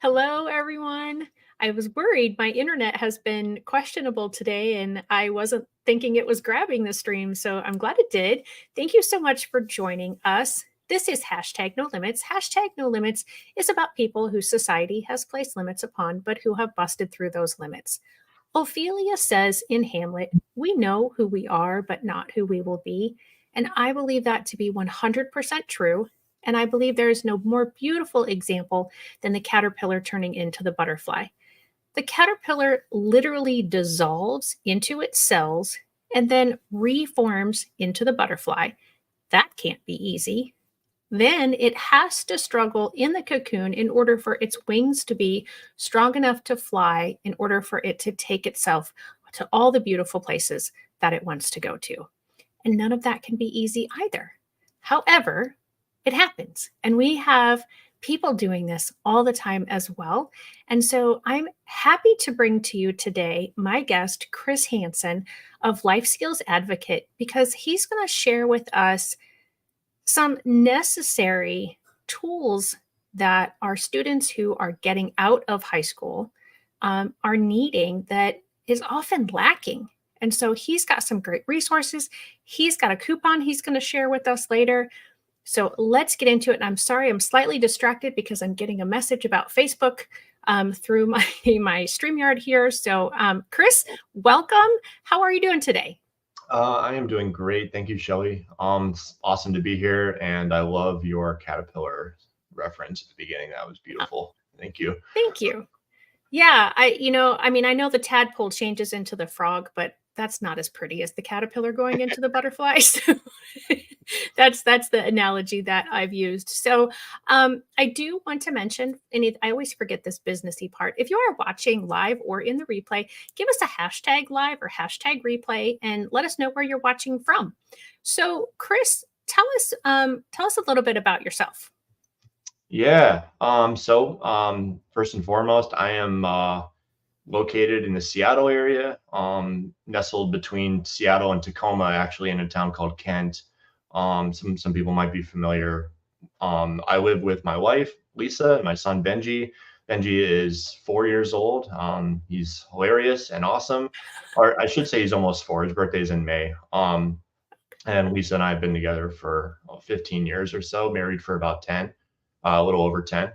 Hello, everyone. I was worried my internet has been questionable today and I wasn't thinking it was grabbing the stream, so I'm glad it did. Thank you so much for joining us. This is hashtag no limits. Hashtag no limits is about people whose society has placed limits upon, but who have busted through those limits. Ophelia says in Hamlet, "We know who we are, but not who we will be." And I believe that to be 100% true. And I believe there is no more beautiful example than the caterpillar turning into the butterfly. The caterpillar literally dissolves into its cells and then reforms into the butterfly. That can't be easy. Then it has to struggle in the cocoon in order for its wings to be strong enough to fly, in order for it to take itself to all the beautiful places that it wants to go to. And none of that can be easy either. However, it happens. And we have people doing this all the time as well. And so I'm happy to bring to you today my guest, Chris Hanson of Life Skills Advocate, because he's going to share with us some necessary tools that our students who are getting out of high school are needing that is often lacking. And so he's got some great resources. He's got a coupon he's going to share with us later. So let's get into it. And I'm sorry, I'm slightly distracted because I'm getting a message about Facebook through my StreamYard here. So Chris, welcome. How are you doing today? I am doing great. Thank you, Shelly. It's awesome to be here, and I love your caterpillar reference at the beginning. That was beautiful. Thank you. Thank you. Yeah, I know the tadpole changes into the frog, but that's not as pretty as the caterpillar going into the butterfly. So that's the analogy that I've used. So I do want to mention, and I always forget this businessy part. If you are watching live or in the replay, give us a hashtag live or hashtag replay and let us know where you're watching from. So, Chris, tell us a little bit about yourself. Yeah. First and foremost, I am located in the Seattle area, nestled between Seattle and Tacoma, actually in a town called Kent. Some people might be familiar. I live with my wife, Lisa, and my son, Benji. Benji is 4 years old. He's hilarious and awesome. Or I should say he's almost 4. His birthday's in May. And Lisa and I have been together for 15 years or so, married for about 10, a little over 10.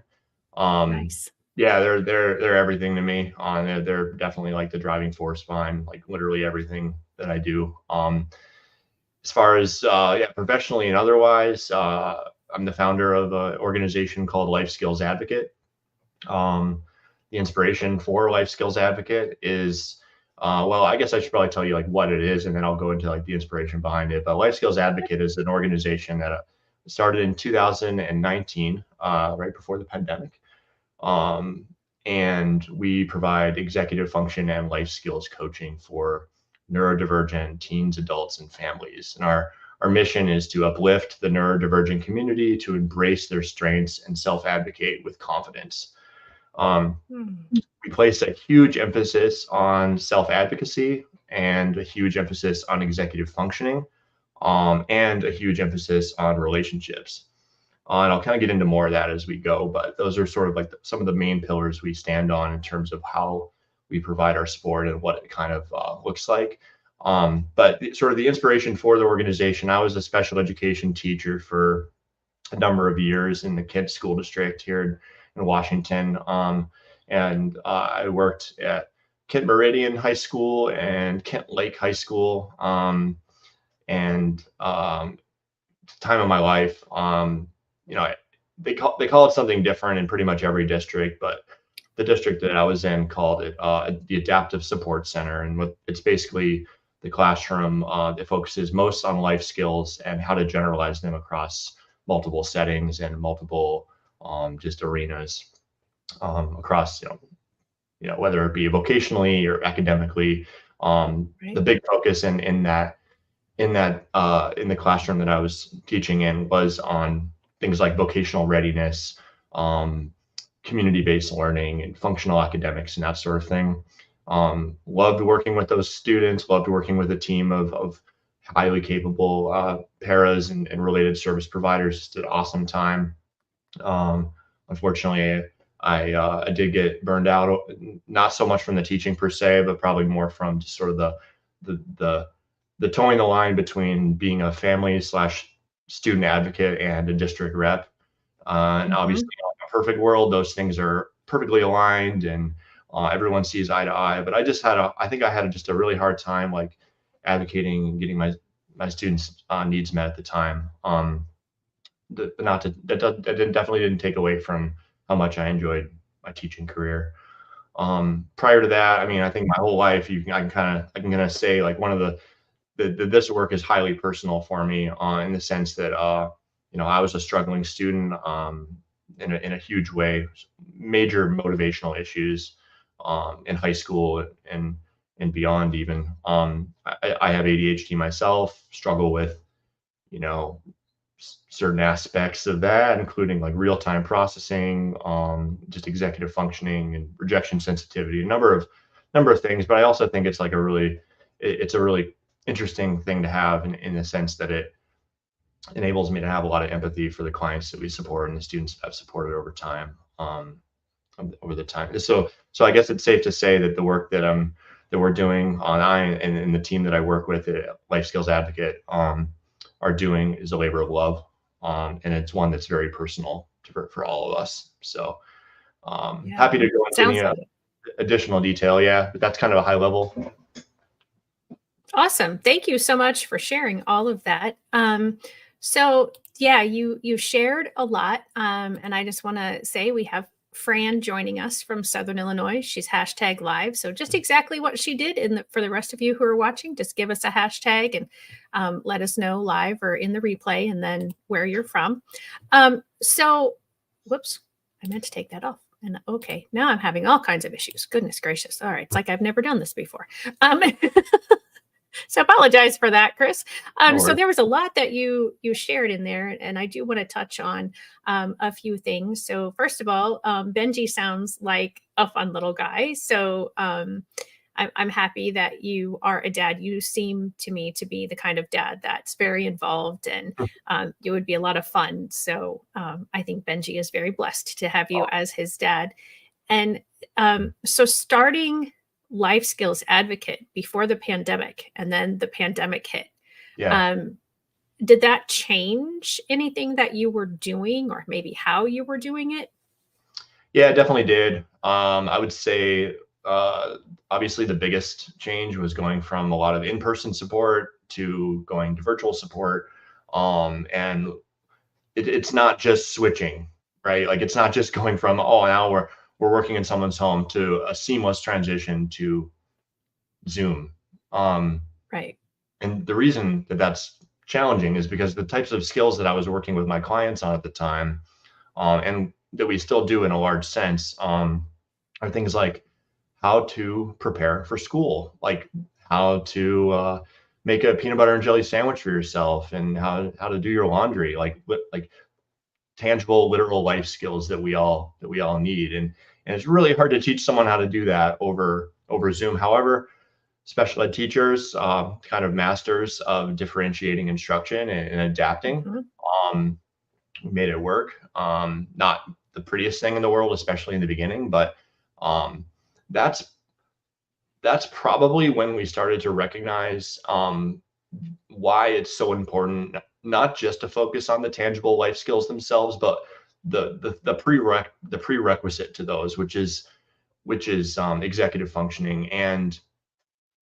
Nice. Yeah, they're everything to me. They're definitely like the driving force behind like literally everything that I do. As far as professionally and otherwise, I'm the founder of an organization called Life Skills Advocate. The inspiration for Life Skills Advocate is, I guess I should probably tell you like what it is, and then I'll go into like the inspiration behind it. But Life Skills Advocate is an organization that started in 2019, right before the pandemic. And we provide executive function and life skills coaching for neurodivergent teens, adults, and families. And our mission is to uplift the neurodivergent community to embrace their strengths and self-advocate with confidence. We place a huge emphasis on self-advocacy and a huge emphasis on executive functioning, and a huge emphasis on relationships. And I'll kind of get into more of that as we go, but those are sort of like some of the main pillars we stand on in terms of how we provide our sport and what it kind of looks like. But sort of the inspiration for the organization, I was a special education teacher for a number of years in the Kent School District here in Washington. And I worked at Kent Meridian High School and Kent Lake High School. Time of my life, they call it something different in pretty much every district, but the district that I was in called it the Adaptive Support Center. And it's basically the classroom that focuses most on life skills and how to generalize them across multiple settings and multiple just arenas across, whether it be vocationally or academically. Right. The big focus in the classroom that I was teaching in was on things like vocational readiness, community-based learning, and functional academics, and that sort of thing. Loved working with those students, loved working with a team of highly capable paras and related service providers. Just an awesome time. Unfortunately, I did get burned out, not so much from the teaching per se, but probably more from just sort of the towing the line between being a family slash student advocate and a district rep. And obviously, Mhm. in a perfect world, those things are perfectly aligned and everyone sees eye to eye. But I think I had just a really hard time like advocating and getting my students' needs met at the time. But not to that definitely didn't take away from how much I enjoyed my teaching career. Prior to that, I mean, I think my whole life, I can kind of say like one of this work is highly personal for me, in the sense that I was a struggling student, in a huge way, major motivational issues in high school and beyond even. I have ADHD myself, struggle with you know certain aspects of that, including like real-time processing, just executive functioning and rejection sensitivity, a number of things. But I also think it's like it's a really interesting thing to have in the sense that it enables me to have a lot of empathy for the clients that we support and the students that I've supported over time. Over the time. So I guess it's safe to say that the work that we're doing and the team that I work with at Life Skills Advocate are doing is a labor of love, and it's one that's very personal for all of us. So Yeah. happy to go into Sounds any like it. additional detail. Yeah, but that's kind of a high level. Awesome. Thank you so much for sharing all of that. So yeah, you shared a lot. And I just want to say we have Fran joining us from Southern Illinois. She's hashtag live. So just exactly what she did for the rest of you who are watching, just give us a hashtag and let us know live or in the replay and then where you're from. So whoops, I meant to take that off. And okay, now I'm having all kinds of issues. Goodness gracious. All right. It's like I've never done this before. So apologize for that, Chris. No So worries. there was a lot that you shared in there, and I do want to touch on a few things. So first of all, Benji sounds like a fun little guy. So I'm happy that you are a dad. You seem to me to be the kind of dad that's very involved, and it would be a lot of fun. So I think Benji is very blessed to have you as his dad. And so starting Life Skills Advocate before the pandemic, and then the pandemic hit. Yeah. Um, did that change anything that you were doing, or maybe how you were doing it? Yeah, it definitely did. I would say, obviously, the biggest change was going from a lot of in-person support to going to virtual support. And it's not just switching, right? Like it's not just going from, oh, now we're working in someone's home to a seamless transition to Zoom. Um, Right. and the reason that that's challenging is because the types of skills that I was working with my clients on at the time, and that we still do in a large sense, are things like how to prepare for school, like how to make a peanut butter and jelly sandwich for yourself, and how to do your laundry, like tangible, literal life skills that we all need. And it's really hard to teach someone how to do that over Zoom. However, special ed teachers, kind of masters of differentiating instruction and adapting, Mhm. um, made it work. Not the prettiest thing in the world, especially in the beginning, but um, that's that's probably when we started to recognize why it's so important not just to focus on the tangible life skills themselves, but the prerequisite to those, which is executive functioning and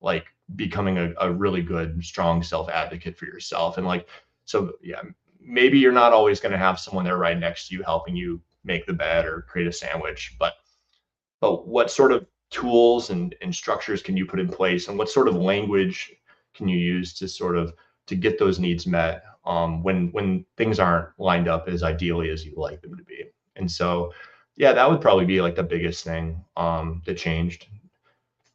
like becoming a really good, strong self advocate for yourself. And like, so yeah, maybe you're not always going to have someone there right next to you helping you make the bed or create a sandwich, but what sort of tools and structures can you put in place, and what sort of language can you use to sort of to get those needs met, when things aren't lined up as ideally as you'd like them to be. And so yeah, that would probably be like the biggest thing that changed.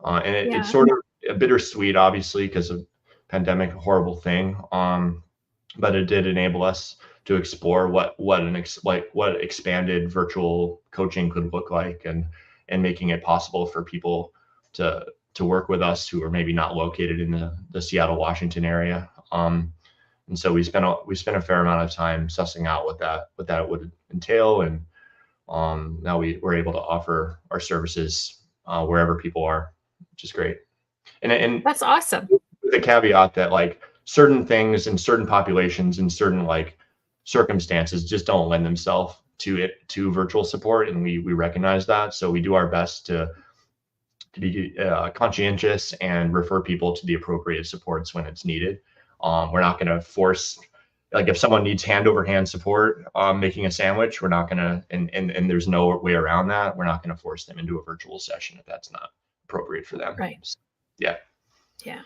And it's Yeah. sort of a bittersweet, obviously, because of pandemic, a horrible thing. But it did enable us to explore what expanded virtual coaching could look like, and making it possible for people to work with us who are maybe not located in the Seattle, Washington area. And so we spent a fair amount of time sussing out what that would entail, and Now we're able to offer our services wherever people are, which is great. And That's awesome. with the caveat that like certain things in certain populations in certain like circumstances just don't lend themselves to virtual support, and we recognize that. So we do our best to be conscientious and refer people to the appropriate supports when it's needed. We're not going to force, like if someone needs hand over hand support making a sandwich, we're not going to, and there's no way around that. We're not going to force them into a virtual session if that's not appropriate for them. Right. So, yeah. Yeah.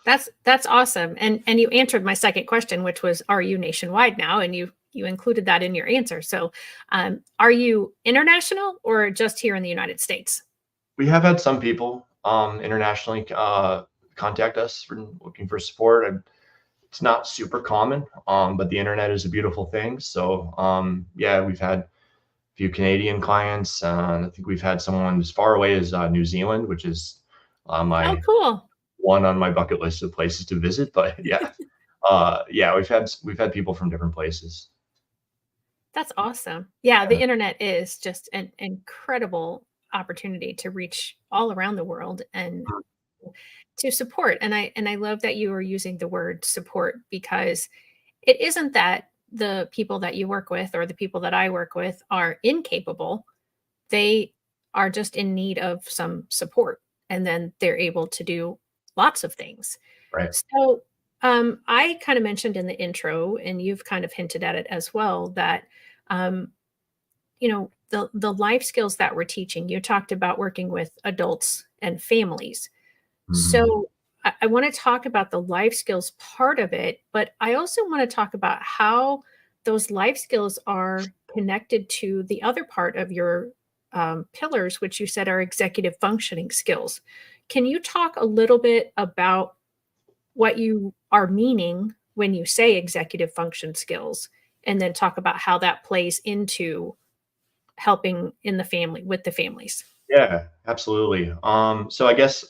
That's awesome. And you answered my second question, which was, are you nationwide now? And you included that in your answer. So are you international or just here in the United States? We have had some people internationally contact us for looking for support. It's not super common, but the internet is a beautiful thing. So yeah, we've had a few Canadian clients. I think we've had someone as far away as New Zealand, which is Oh, my cool. one on my bucket list of places to visit. But yeah, yeah, we've had people from different places. That's awesome. Yeah, the Yeah. internet is just an incredible opportunity to reach all around the world and to support. And I love that you are using the word support, because it isn't that the people that you work with or the people that I work with are incapable. They are just in need of some support, and then they're able to do lots of things. Right. So, I kind of mentioned in the intro, and you've kind of hinted at it as well, that um, the life skills that we're teaching. You talked about working with adults and families. Mhm. So, I want to talk about the life skills part of it, but I also want to talk about how those life skills are connected to the other part of your pillars, which you said are executive functioning skills. Can you talk a little bit about what you are meaning when you say executive function skills, and then talk about how that plays into helping in the family with the families? Yeah, absolutely. So I guess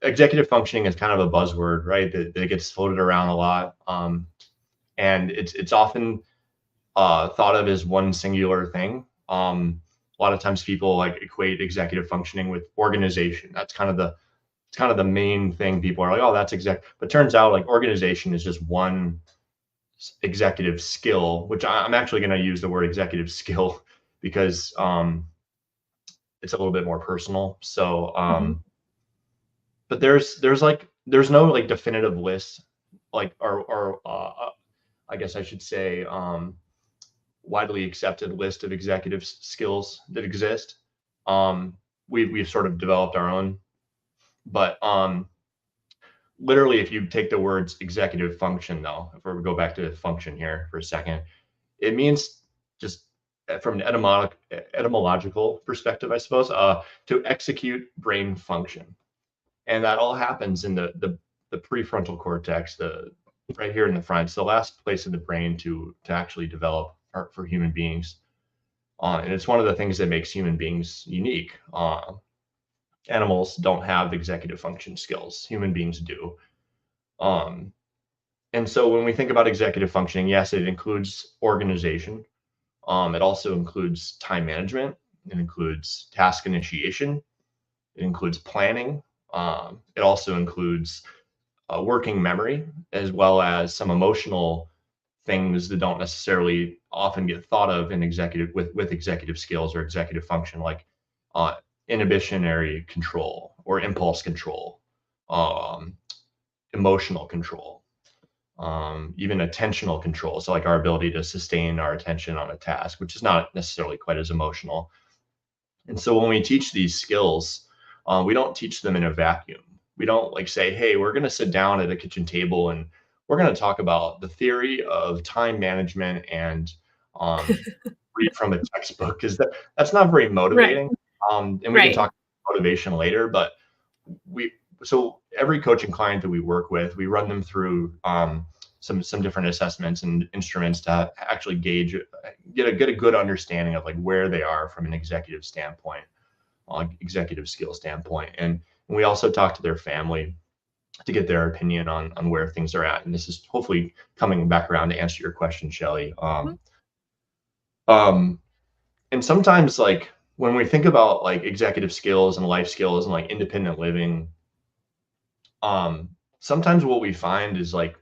executive functioning is kind of a buzzword, right? That gets floated around a lot, and it's often thought of as one singular thing. A lot of times people like equate executive functioning with organization. It's kind of the main thing. People are like, oh, that's exec. But turns out like organization is just one executive skill, which I'm actually going to use the word executive skill because it's a little bit more personal. So, Mhm. but there's no like definitive list, like or I guess I should say widely accepted list of executive skills that exist. Um, we've sort of developed our own, but literally, if you take the words executive function, though, if we go back to function here for a second, it means just from an etymological perspective, I suppose, to execute brain function, and that all happens in the prefrontal cortex, the right here in the front. It's the last place in the brain to actually develop for human beings, and it's one of the things that makes human beings unique. Animals don't have executive function skills; human beings do. Um, and so when we think about executive functioning, yes, it includes organization. It also includes time management. It includes task initiation. It includes planning. It also includes working memory, as well as some emotional things that don't necessarily often get thought of in executive with executive skills or executive function, like uh, inhibitionary control or impulse control, um, emotional control, even attentional control. So, like our ability to sustain our attention on a task, which is not necessarily quite as emotional. And so, when we teach these skills, we don't teach them in a vacuum. We don't like say, "Hey, we're going to sit down at a kitchen table and we're going to talk about the theory of time management and um, read from a textbook," because that's not very Right, motivating. And we can right. talk motivation later, but we so every coaching client that we work with, we run them through some different assessments and instruments to actually gauge, get a good understanding of like where they are from an executive standpoint, executive skill standpoint, and we also talk to their family to get their opinion on where things are at. And this is hopefully coming back around to answer your question, Shelley. Mhm. Um, and sometimes like when we think about like executive skills and life skills and like independent living, sometimes what we find is like,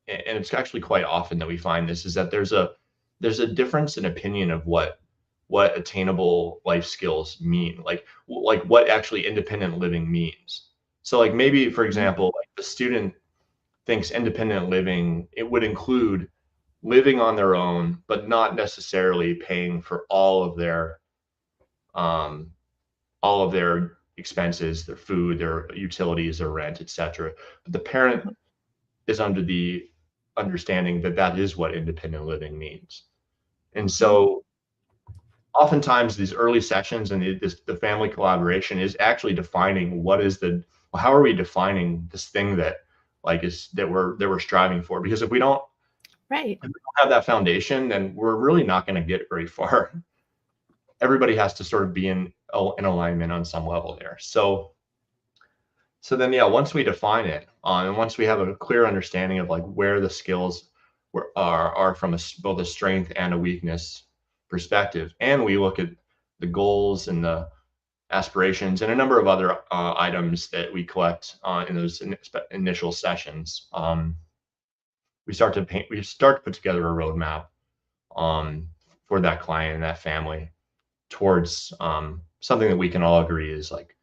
and it's actually quite often that we find this, is that there's a difference in opinion of what attainable life skills mean, like what actually independent living means. So like maybe for Mhm. example, like the student thinks independent living, it would include living on their own, but not necessarily paying for um, all of their expenses, their food, their utilities, their rent, etc. But the parent Mhm. is under the understanding that that is what independent living means. And Mhm. so oftentimes these early sessions and the family collaboration is actually defining what is the, well, how are we defining this thing that like is that we're striving for? Because Right. if we don't have that foundation, then we're really not going to get very far. Everybody has to sort of be in alignment on some level there. So then, yeah, once we define it, and once we have a clear understanding of like where the skills are from both a strength and a weakness perspective, and we look at the goals and the aspirations and a number of other items that we collect in those initial sessions, we start to put together a roadmap um, for that client and that family towards something that we can all agree is like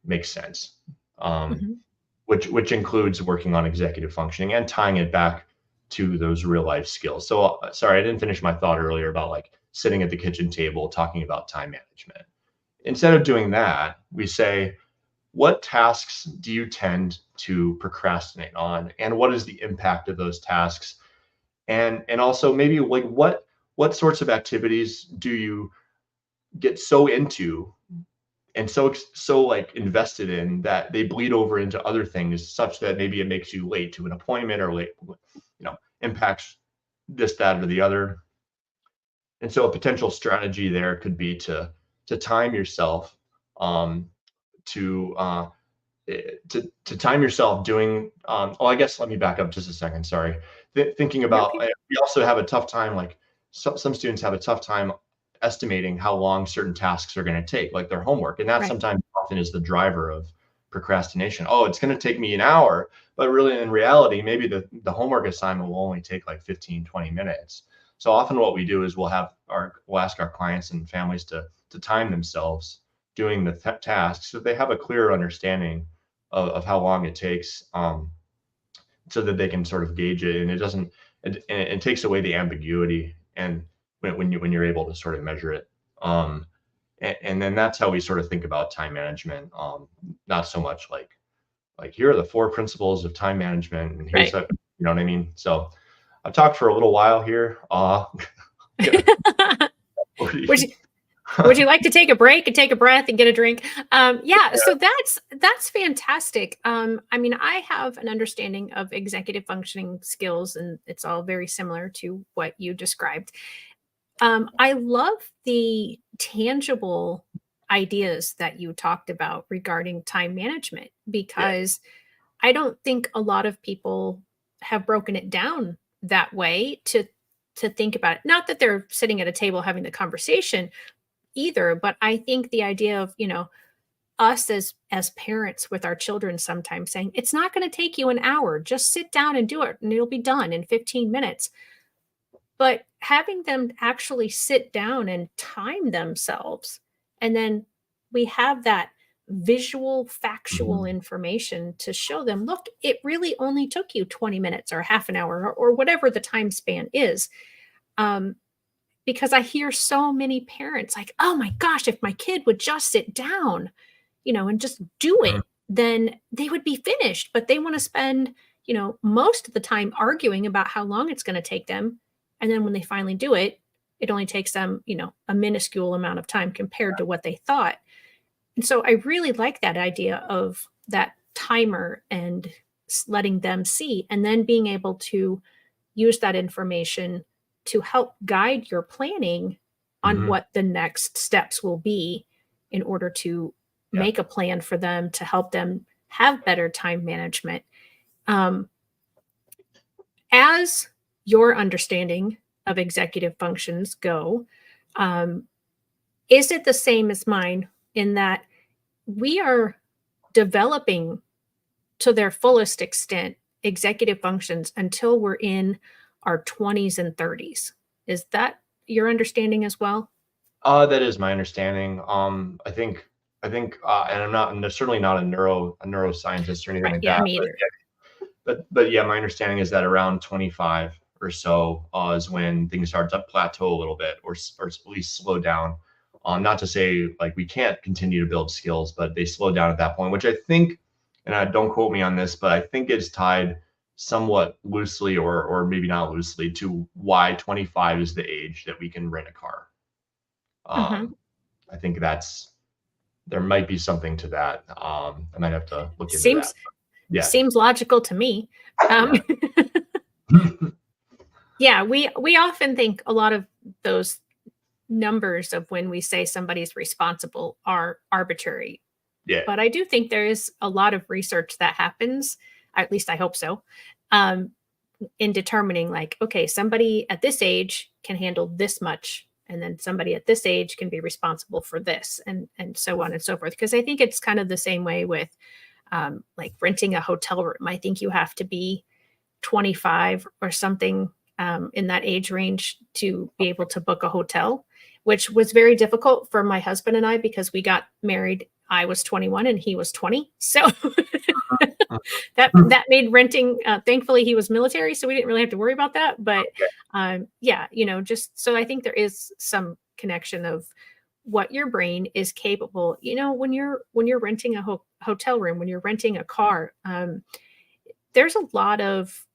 makes sense. Um, Mhm. which includes working on executive functioning and tying it back to those real life skills. So sorry, I didn't finish my thought earlier about like sitting at the kitchen table talking about time management. Instead of doing that, we say, what tasks do you tend to procrastinate on, and what is the impact of those tasks? And also maybe like what sorts of activities do you get so into and so like invested in that they bleed over into other things, such that maybe it makes you late to an appointment or late, impacts this, that, or the other. And so a potential strategy there could be to time yourself, um, to to time yourself doing. Oh, I guess let me back up just a second. Sorry. Thinking You're about, okay. we also have a tough time. Like some students have a tough time estimating how long certain tasks are going to take, like their homework, and that Right. sometimes often is the driver of procrastination. Oh, it's going to take me an hour, but really in reality, maybe the homework assignment will only take like 15, 20 minutes. So often what we do is we'll ask our clients and families to time themselves doing the tasks so they have a clearer understanding of how long it takes, so that they can sort of gauge it, and it doesn't, it takes away the ambiguity, and when you're able to sort of measure it, and then that's how we sort of think about time management, not so much like here are the four principles of time management and here's Right. how, you know what I mean. So I've talked for a little while here. Gonna, Would you would you like to take a break and take a breath and get a drink? Yeah, so that's fantastic. I mean, I have an understanding of executive functioning skills, and it's all very similar to what you described. I love the tangible ideas that you talked about regarding time management yeah. because I don't think a lot of people have broken it down that way to think about it. Not that they're sitting at a table having the conversation either, but I think the idea of, us as parents with our children sometimes saying, "It's not gonna take you an hour, just sit down and do it, and it'll be done in 15 minutes." But having them actually sit down and time themselves, and then we have that visual, factual Mhm. information to show them, "Look, it really only took you 20 minutes or half an hour," or whatever the time span is. Um, because I hear so many parents like, "Oh my gosh, if my kid would just sit down, and just do Mhm. it, then they would be finished." But they want to spend, most of the time arguing about how long it's going to take them. And then when they finally do it, it only takes them, a minuscule amount of time compared to what they thought. And so I really like that idea of that timer and letting them see, and then being able to use that information to help guide your planning on Mhm. what the next steps will be in order to Yeah. make a plan for them to help them have better time management. Um, as your understanding of executive functions go, Is it the same as mine in that we are developing to their fullest extent executive functions until we're in our 20s and 30s? Is that your understanding as well? That is my understanding. And I'm certainly not a neuroscientist or anything Right. like Yeah, that. me either. But yeah, my understanding is that around 25 or so is when things start to plateau a little bit, or at least slow down. Not to say like we can't continue to build skills, but they slow down at that point, which I think, and I don't quote me on this, but I think it's tied somewhat loosely, or maybe not loosely, to why 25 is the age that we can rent a car. Hmm. I think there might be something to that. I might have to look into that. Seems Yeah, seems logical to me. Um, yeah. yeah, we often think a lot of those numbers of when we say somebody's responsible are arbitrary, Yeah, but I do think there is a lot of research that happens. At least I hope so. Um, in determining like, okay, somebody at this age can handle this much, and then somebody at this age can be responsible for this, and so on and so forth. Because I think it's kind of the same way with like renting a hotel room. I think you have to be 25 or something in that age range to be able to book a hotel, which was very difficult for my husband and I because we got married. I was 21 and he was 20. So that made renting, thankfully he was military, so we didn't really have to worry about that. But yeah, just so I think there is some connection of what your brain is capable, when you're renting a hotel room, when you're renting a car. There's a lot of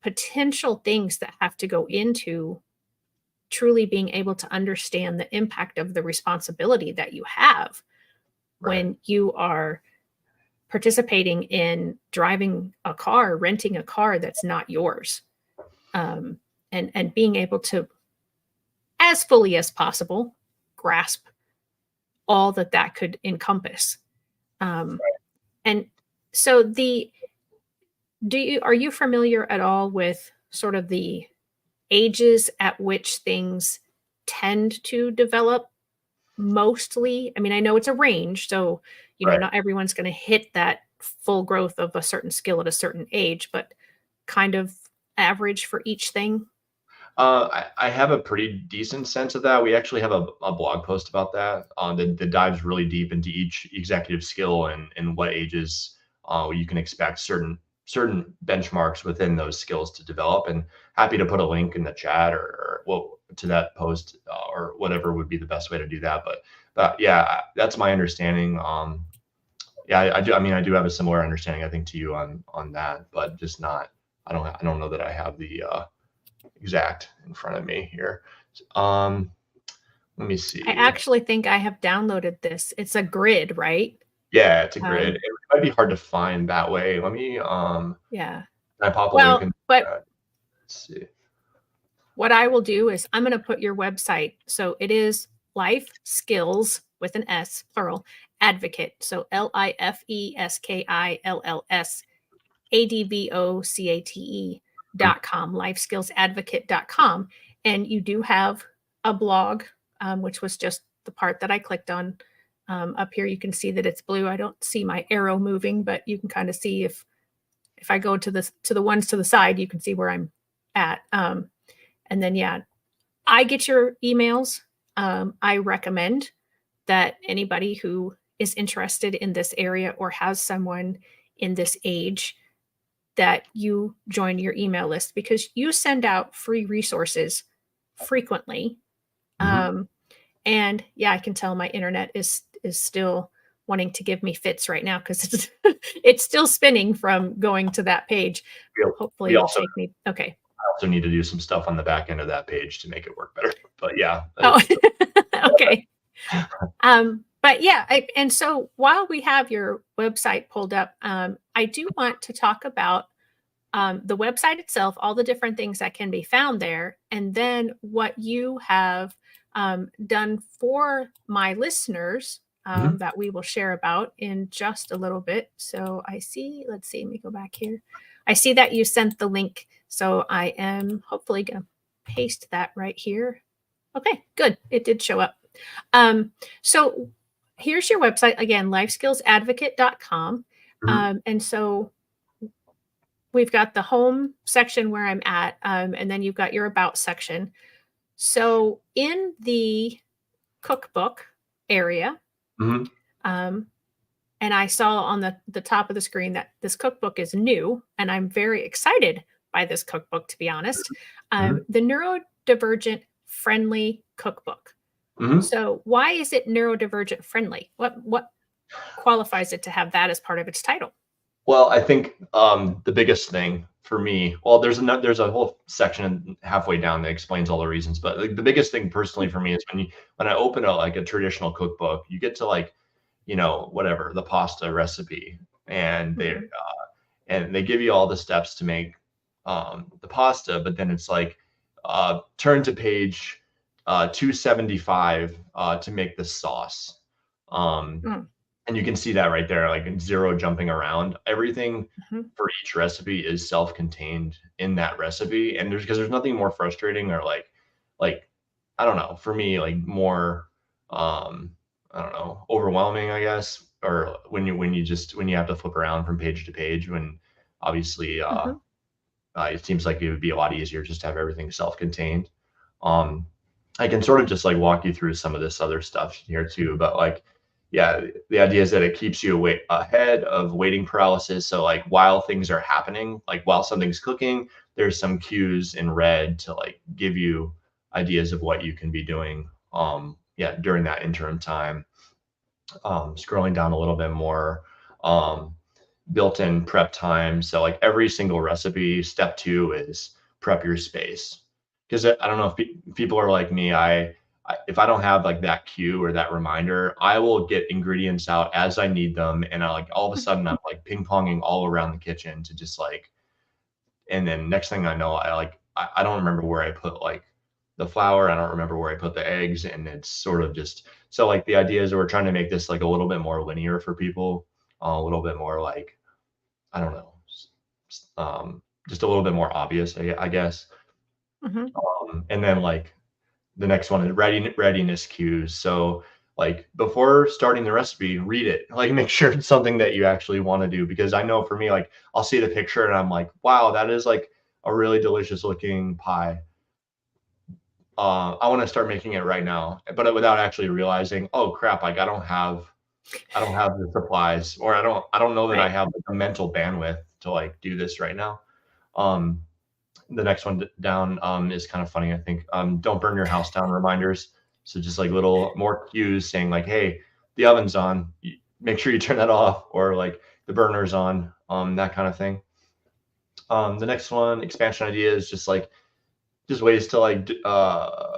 potential things that have to go into truly being able to understand the impact of the responsibility that you have right. when you are participating in driving a car, renting a car that's not yours, and being able to, as fully as possible, grasp all that that could encompass. Um, and so the do you are you familiar at all with sort of the ages at which things tend to develop mostly? I mean, I know it's a range, so Right. not everyone's going to hit that full growth of a certain skill at a certain age, but kind of average for each thing. I have a pretty decent sense of that. We actually have a blog post about that that dives really deep into each executive skill, and what ages you can expect certain benchmarks within those skills to develop. And happy to put a link in the chat, or well, to that post, or whatever would be the best way to do that. But yeah, that's my understanding. Yeah, I do. I mean, I do have a similar understanding, I think, to you on that, but just not. I don't know that I have the exact in front of me here. Um, Let me I see. actually think I have downloaded this. It's a grid, right? Yeah, it's a grid. Um, It might be hard to find that way. Let me yeah. can I pop a link Well, in but let's see. what I will do is I'm going to put your website. So it is Life Skills with an S, plural, Advocate. So lifeskillsadvocate.com, lifeskillsadvocate.com. And you do have a blog, which was just the part that I clicked on. Up here, you can see that it's blue. I don't see my arrow moving, but you can kind of see if I go to the ones to the side, you can see where I'm at. And then, yeah, I get your emails. I recommend that anybody who is interested in this area or has someone in this age, that you join your email list, because you send out free resources frequently. Mhm. Um, and yeah, I can tell my internet is still wanting to give me fits right now because it's it's still spinning from going to that page. We, Hopefully we it'll also shake me. Okay. also need to do some stuff on the back end of that page to make it work better. But yeah, Oh, okay. But yeah, and so while we have your website pulled up, I do want to talk about the website itself, all the different things that can be found there, and then what you have done for my listeners, Mhm. that we will share about in just a little bit. So I see, let's see, let me go back here. I see that you sent the link. So I am hopefully going to paste that right here. Okay, good. It did show up. So here's your website again, lifeskillsadvocate.com. Mhm. And so we've got the home section where I'm at, and then you've got your about section. So in the cookbook area, Mhm. um, and I saw on the top of the screen that this cookbook is new, and I'm very excited by this cookbook, to be honest. Mhm. The neurodivergent friendly cookbook. Mhm. So why is it neurodivergent friendly? What qualifies it to have that as part of its title? Well, I think the biggest thing for me, well, there's a whole section halfway down that explains all the reasons, but like, the biggest thing personally for me is when I open a traditional cookbook, you get to like, whatever the pasta recipe, and Mhm, they give you all the steps to make the pasta, but then it's like turn to page 275 to make the sauce. Um, mm, and you can see that right there, like zero jumping around. Everything mhm, for each recipe is self-contained in that recipe, and there's nothing more frustrating or like I don't know, for me, like more um I don't know, overwhelming, I guess, or when you have to flip around from page to page, when obviously mhm, it seems like it would be a lot easier just to have everything self-contained. Um, I can sort of just like walk you through some of this other stuff here too, but like, yeah, the idea is that it keeps you ahead of waiting paralysis. So like while things are happening, like while something's cooking, there's some cues in red to like give you ideas of what you can be doing. Yeah, during that interim time. Scrolling down a little bit more. Um, Built-in prep time. So like every single recipe, step two is prep your space. Because I don't know if people are like me. If I don't have like that cue or that reminder, I will get ingredients out as I need them, and I like all of a sudden I'm like ping ponging all around the kitchen to just like, and then next thing I know, I don't remember where I put like the flour. I don't remember where I put the eggs, and it's sort of just so like the idea is we're trying to make this like a little bit more linear for people, a little bit more like I don't know, just a little bit more obvious, I guess. mhm, And then like the next one is readiness cues. So like before starting the recipe, read it. Like make sure it's something that you actually want to do, because I know for me, like I'll see the picture and I'm like, wow, that is like a really delicious looking pie. I want to start making it right now, but without actually realizing, oh crap, like I don't have the supplies, or I don't know that I right. have the mental bandwidth to like do this right now. Um, the next one down is kind of funny, I think. Don't burn your house down reminders. So just like little more cues saying like, hey, the oven's on. Make sure you turn that off, or like the burner's on. That kind of thing. The next one, expansion idea, is just ways to like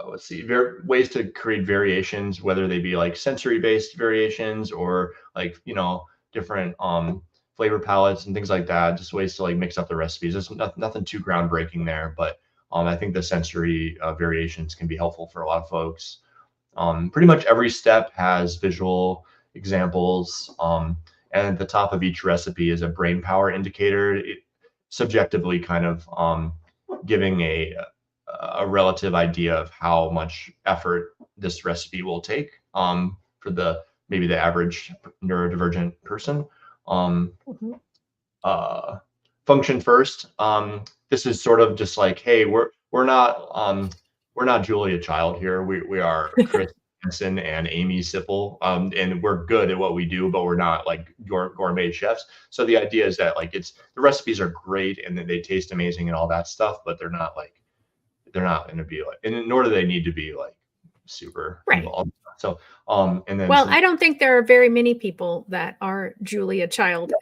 let's see, ways to create variations, whether they be like sensory based variations or like different flavor palettes and things like that, just ways to like mix up the recipes. There's nothing too groundbreaking there, but I think the sensory variations can be helpful for a lot of folks. Pretty much every step has visual examples, and at the top of each recipe is a brain power indicator, subjectively kind of giving a relative idea of how much effort this recipe will take for the maybe the average neurodivergent person. Um, Mhm, uh, Function first. This is sort of just like, hey, we're not Julia Child here. We are Chris Hanson and Amy Sipple, and we're good at what we do, but we're not like gourmet chefs. So the idea is that like it's the recipes are great and that they taste amazing and all that stuff, but they're not going to be like, and nor do they need to be like super right. involved. So, and then Well, some, I don't think there are very many people that are Julia Child.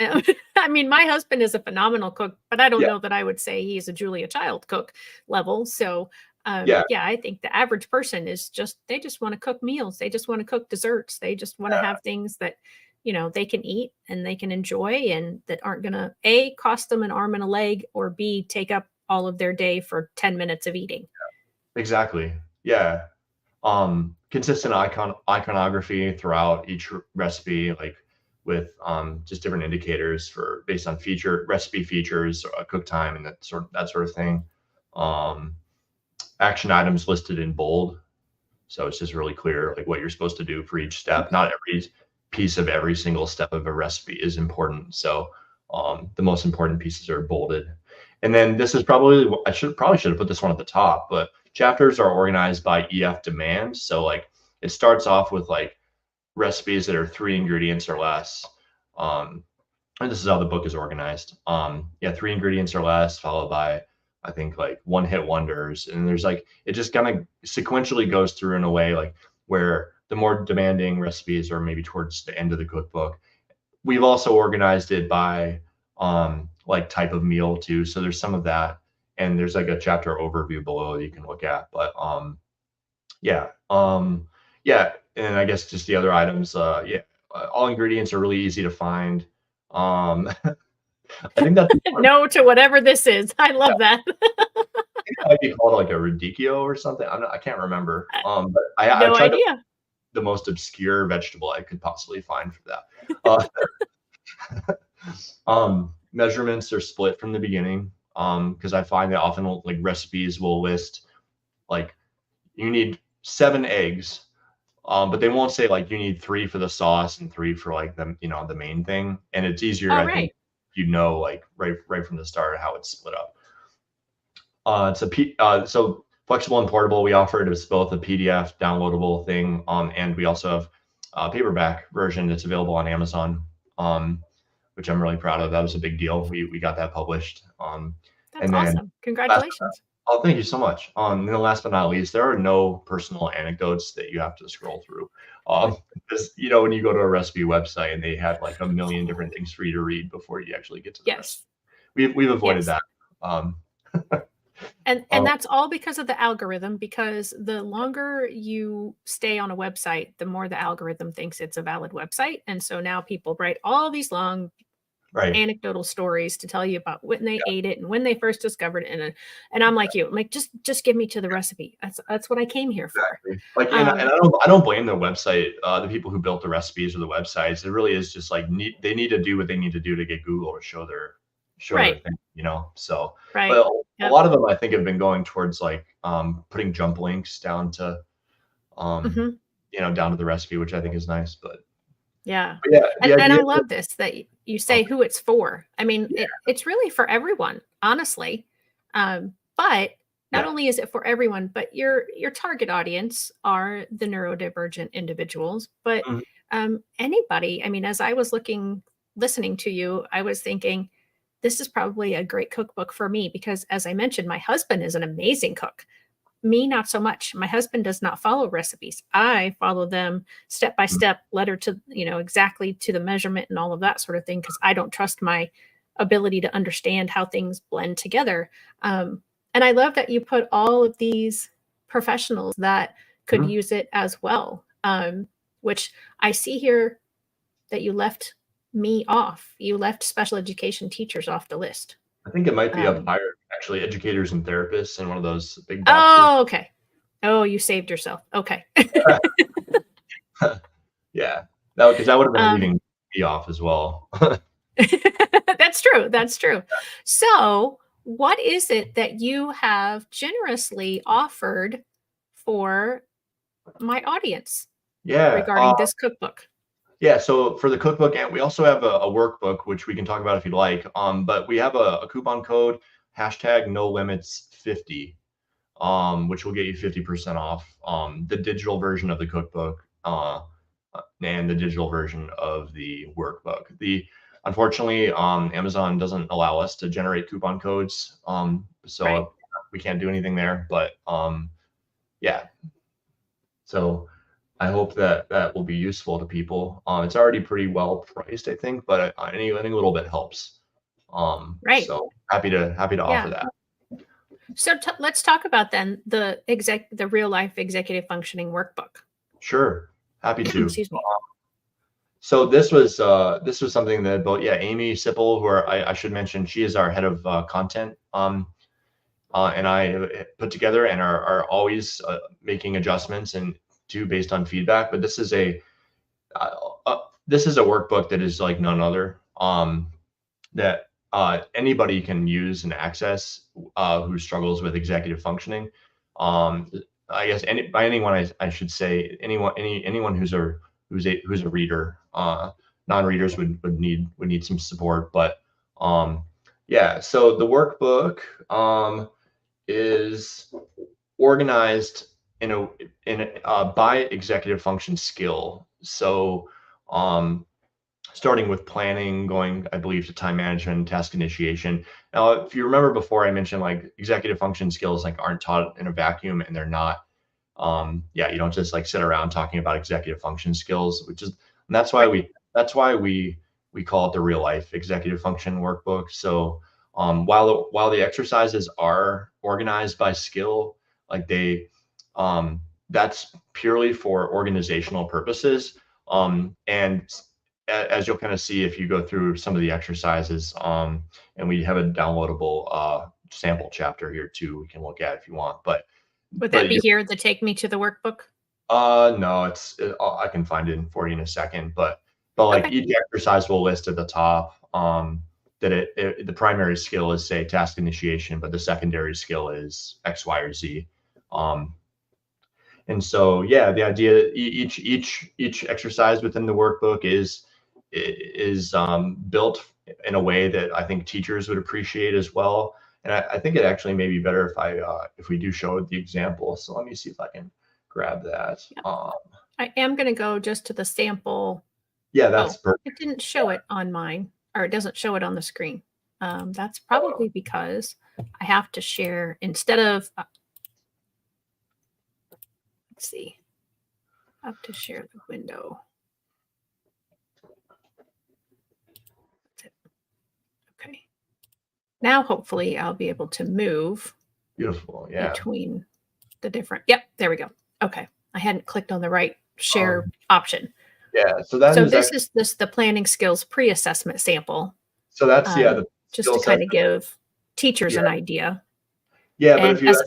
I mean, my husband is a phenomenal cook, but I don't yeah, know that I would say he's a Julia Child cook level. So, yeah, yeah, I think the average person is just they just want to cook meals. They just want to cook desserts. They just want to have things that they can eat and they can enjoy, and that aren't going to A, cost them an arm and a leg, or B, take up all of their day for 10 minutes of eating. exactly. Yeah. Consistent iconography throughout each recipe, like with just different indicators for based on recipe features, cook time, and that sort of thing. Um, Action items listed in bold. So it's just really clear like what you're supposed to do for each step. Not every piece of every single step of a recipe is important. So the most important pieces are bolded. And then this is probably, I should have put this one at the top, but chapters are organized by EF demand. So like it starts off with like recipes that are 3 ingredients or less. And this is how the book is organized. Yeah, 3 ingredients or less, followed by I think like one hit wonders. And there's like it just kind of sequentially goes through in a way like where the more demanding recipes are maybe towards the end of the cookbook. We've also organized it by like type of meal too. So there's some of that. And there's like a chapter overview below that you can look at. But yeah. Yeah. And I guess just the other items, yeah, all ingredients are really easy to find. I think that's No to whatever this is. I love that. it might be called like a radicchio or something. I can't remember. But I No tried to idea. the most obscure vegetable I could possibly find for that. Measurements are split from the beginning. Because I find that often like recipes will list like you need 7 eggs. But they won't say like you need 3 for the sauce and 3 for like the main thing. And it's easier, All I think, right. like right from the start how it's split up. So flexible and portable. We offer it as both a PDF downloadable thing, and we also have a paperback version that's available on Amazon, which I'm really proud of. That was a big deal. We got that published. That's And then awesome. last Congratulations. Oh, thank you so much. And then last but not least, there are no personal anecdotes that you have to scroll through. Because when you go to a recipe website and they have like a million different things for you to read before you actually get to the recipe. Yes. We've avoided Yes. that. Um, And um, that's all because of the algorithm, because the longer you stay on a website, the more the algorithm thinks it's a valid website. And so now people write all these long right. anecdotal stories to tell you about when they ate it and when they first discovered it. And I'm like you, I'm like, just give me to the recipe. That's what I came here for. Exactly. Like, and Um, I don't blame the website, the people who built the recipes or the websites. It really is just like they need to do what they need to do to get Google to show their right, thing. So, right. but a Yep. lot of them I think have been going towards like putting jump links down to Hmm. down to the recipe, which I think is nice. Yeah. But yeah, the And idea. I love this that you say Okay, who it's for. I mean, yeah, it's really for everyone, honestly. But not yeah, only is it for everyone, but your target audience are the neurodivergent individuals, but mhm, anybody. I mean, as I was listening to you, I was thinking this is probably a great cookbook for me because, as I mentioned, my husband is an amazing cook. Me, not so much. My husband does not follow recipes. I follow them step by mhm, step, letter to, exactly to the measurement and all of that sort of thing, because I don't trust my ability to understand how things blend together. And I love that you put all of these professionals that could mhm. use it as well, which I see here that you left me off. You left special education teachers off the list. I think it might be up Um, higher, actually, educators and therapists in one of those big boxes. oh, okay. Oh, you saved yourself. Okay. Yeah, that because that would have been um, leaving me off as well. that's true. That's true. So, what is it that you have generously offered for my audience Yeah. regarding this cookbook? Yeah, so for the cookbook, and we also have a workbook, which we can talk about if you'd like. But we have a coupon code, hashtag no limits 50, which will get you 50% off the digital version of the cookbook and the digital version of the workbook. Unfortunately, Amazon doesn't allow us to generate coupon codes, Right. so we can't do anything there. But yeah, so I hope that that will be useful to people. It's already pretty well priced, I think, but any little bit helps. Right. So happy to offer Yeah. that. So let's talk about then the real life executive functioning workbook. Sure, happy to. Excuse me. So this was something that both Amy Sipple, who I should mention, she is our head of content, and I put together and are always making adjustments and do based on feedback. But uh, this is a workbook that is like none other. That anybody can use and access who struggles with executive functioning. I guess by anyone, I should say anyone who's a reader. Non-readers would need some support, but yeah. So the workbook is organized by executive function skill. So starting with planning, going, I believe, to time management, task initiation. Now, if you remember before, I mentioned like executive function skills like aren't taught in a vacuum, and they're not. Yeah, you don't just like sit around talking about executive function skills, and Right. that's why we call it the real life executive function workbook. So while the exercises are organized by skill, like that's purely for organizational purposes. And as you'll kind of see if you go through some of the exercises, and we have a downloadable sample chapter here too, we can look at if you want. Would that But be you here, the take me to the workbook? no, I can find it for you in a second, but like Okay. each exercise will list at the top that the primary skill is, say, task initiation, but the secondary skill is X, Y, or Z. Um, and so, yeah, the idea each exercise within the workbook is built in a way that I think teachers would appreciate as well. And I think it actually may be better if we do show the example. So let me see if I can grab that. Yep. I am going to go just to the sample. Yeah, that's Oh, it perfect. didn't show it on mine, or it doesn't show it on the screen. That's probably because I have to share instead of, let's see, I have to share the window. Okay. Now, hopefully, I'll be able to move Beautiful. Yeah. between the different. Yep, there we go. Okay. I hadn't clicked on the right share Um, option. yeah. So that So is this actually, is the planning skills pre-assessment sample, so that's, yeah, um, the just skill to kind set. of give teachers Yeah. an idea. Yeah. But And as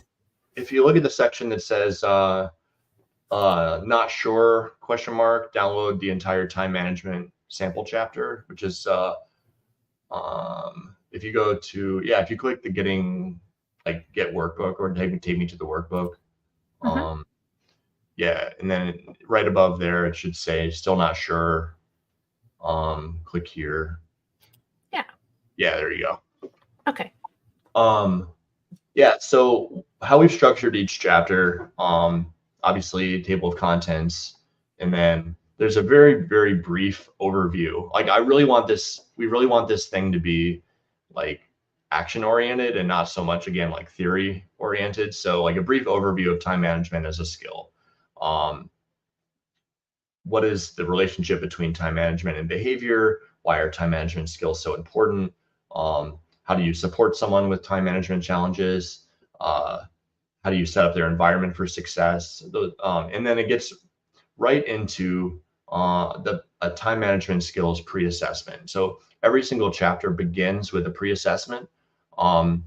if you look at the section that says not sure question mark, download the entire time management sample chapter, which is if you go to, yeah, if you click the get workbook or take me to the workbook, Mhm. um yeah, and then right above there it should say still not sure, click here. Yeah. Yeah, there you go. Okay. um yeah, so how we've structured each chapter, obviously table of contents, and then there's a very, very brief overview. Like we really want this thing to be like action oriented and not so much, again, like theory oriented. So like a brief overview of time management as a skill. um, what is the relationship between time management and behavior? Why are time management skills so important? How do you support someone with time management challenges? How do you set up their environment for success? And then it gets right into the time management skills pre-assessment. So every single chapter begins with a pre-assessment, um,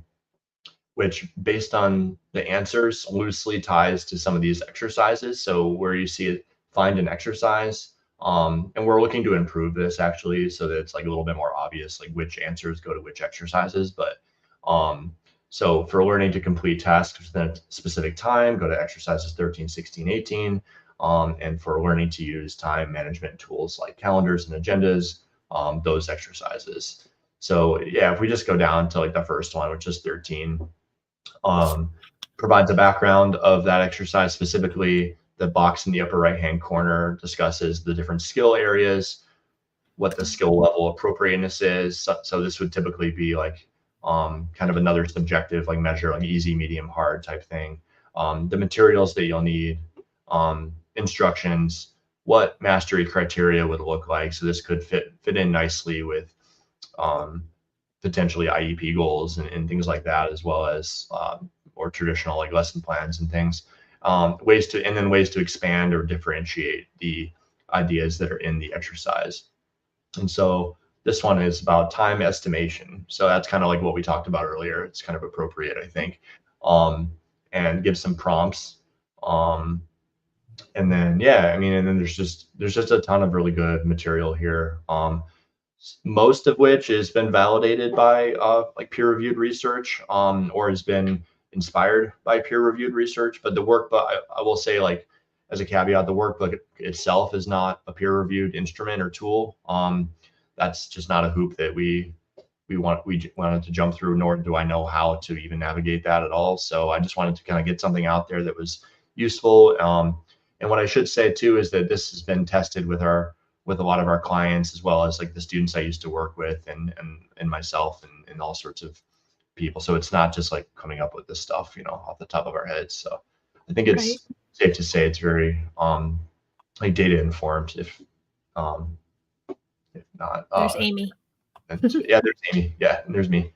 which, based on the answers, loosely ties to some of these exercises. So where you see it, find an exercise, and we're looking to improve this actually, so that it's like a little bit more obvious, like which answers go to which exercises. But so for learning to complete tasks within a specific time, go to exercises 13, 16, 18. And for learning to use time management tools like calendars and agendas, those exercises. So yeah, if we just go down to like the first one, which is 13, um, provides a background of that exercise. Specifically, the box in the upper right hand corner discusses the different skill areas, what the skill level appropriateness is. So this would typically be like kind of another subjective like measure, like easy, medium, hard type thing. The materials that you'll need, instructions, what mastery criteria would look like. So this could fit in nicely with um, potentially IEP goals and things like that, as well as or traditional like lesson plans and things. Ways to expand or differentiate the ideas that are in the exercise. And so this one is about time estimation. So that's kind of like what we talked about earlier. It's kind of appropriate, I think, and give some prompts. Um, and then, yeah, I mean, and then there's just a ton of really good material here. Most of which has been validated by like peer-reviewed research, or has been inspired by peer-reviewed research, but the workbook, I will say, like, as a caveat, the workbook itself is not a peer-reviewed instrument or tool. That's just not a hoop that we wanted to jump through, nor do I know how to even navigate that at all. So I just wanted to kind of get something out there that was useful. And what I should say too is that this has been tested with a lot of our clients, as well as like the students I used to work with, and myself, and all sorts of people. So it's not just like coming up with this stuff, off the top of our heads. So I think it's safe to say it's very like data informed, if not. There's Amy. Yeah, there's Amy. Yeah, and there's me.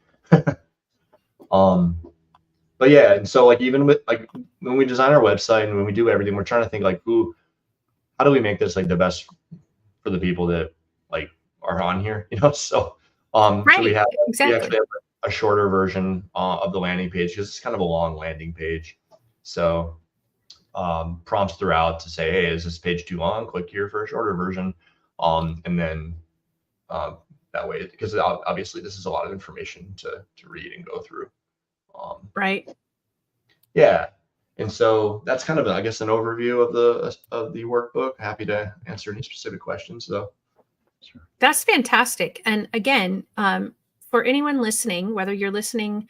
But yeah, and so like even with like when we design our website and when we do everything, we're trying to think like, how do we make this like the best for the people that like are on here, So so we have we actually have a shorter version of the landing page, because it's kind of a long landing page. So prompts throughout to say, hey, is this page too long? Click here for a shorter version. And then that way, because obviously this is a lot of information to read and go through. Right. Yeah. And so that's kind of, I guess, an overview of the workbook. Happy to answer any specific questions, though. Sure. That's fantastic. And again, for anyone listening, whether you're listening